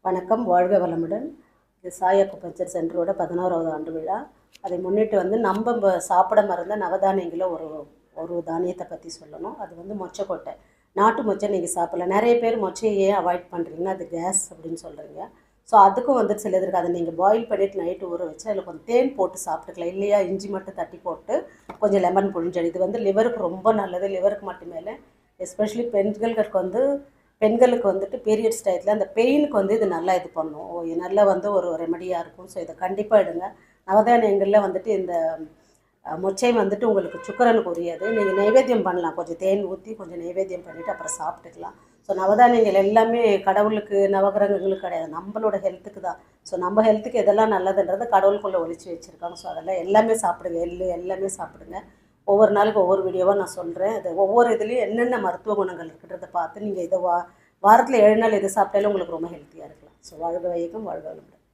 வணக்கம், வாழ்க வளமுடன். இது சாய் அக்குபஞ்சர் சென்டரோட 11வது ஆண்டு விழா. அதை முன்னிட்டு நம்ம சாப்பிட மறந்த நவதானியங்களில் ஒரு தானியத்தை பற்றி சொல்லணும். அது மொச்சக்கொட்டை. நாட்டு மொச்சை நீங்கள் சாப்பிடலாம். நிறைய பேர் மொச்சையை ஏன் அவாய்ட் பண்ணுறீங்க, அது கேஸ் அப்படின்னு சொல்கிறீங்க. ஸோ அதுக்கும் சிலது இருக்குது. அதை நீங்கள் பாயில் பண்ணிவிட்டு நைட்டு ஊற வச்சு அதில் கொஞ்சம் தேன் போட்டு சாப்பிட்டுக்கலாம். இல்லையா இஞ்சி மட்டும் தட்டி போட்டு கொஞ்சம் லெமன் புழிஞ்சடி. இது லிவருக்கு ரொம்ப நல்லது. லிவருக்கு மட்டுமேலே எஸ்பெஷலி பெண்களுக்கு பீரியட்ஸ் டயத்தில் அந்த பெயினுக்கு இது நல்லா இது பண்ணும். நல்லா ஒரு ரெமடியாக இருக்கும். ஸோ இதை கண்டிப்பாக எடுங்க. நவதானியங்களில் இந்த மொச்சை உங்களுக்கு சுக்கரனுக்கு உரியது. நீங்கள் நைவேத்தியம் பண்ணலாம். கொஞ்சம் தேன் ஊற்றி கொஞ்சம் நைவேத்தியம் பண்ணிவிட்டு அப்புறம் சாப்பிட்டுக்கலாம். ஸோ நவதானியங்கள் எல்லாமே கடவுளுக்கு நவகிரகங்களுக்கு கிடையாது, நம்மளோட ஹெல்த்துக்கு தான். ஸோ நம்ம ஹெல்த்துக்கு எதெல்லாம் நல்லதுன்றது கடவுளுக்குள்ளே ஒழிச்சு வச்சுருக்காங்க. ஸோ அதெல்லாம் எல்லாமே சாப்பிடுங்க. எல்லாமே சாப்பிடுங்க. ஒவ்வொரு நாளுக்கு ஒவ்வொரு வீடியோவாக நான் சொல்கிறேன். அது ஒவ்வொரு இதுலேயும் என்னென்ன மருத்துவ குணங்கள் இருக்கிறத பார்த்து நீங்கள் வாரத்தில் 7 நாள் எது சாப்பிட்டாலும் உங்களுக்கு ரொம்ப ஹெல்த்தியாக இருக்கலாம். ஸோ வாழ்க வையகம், வாழ்க வளமுடன்.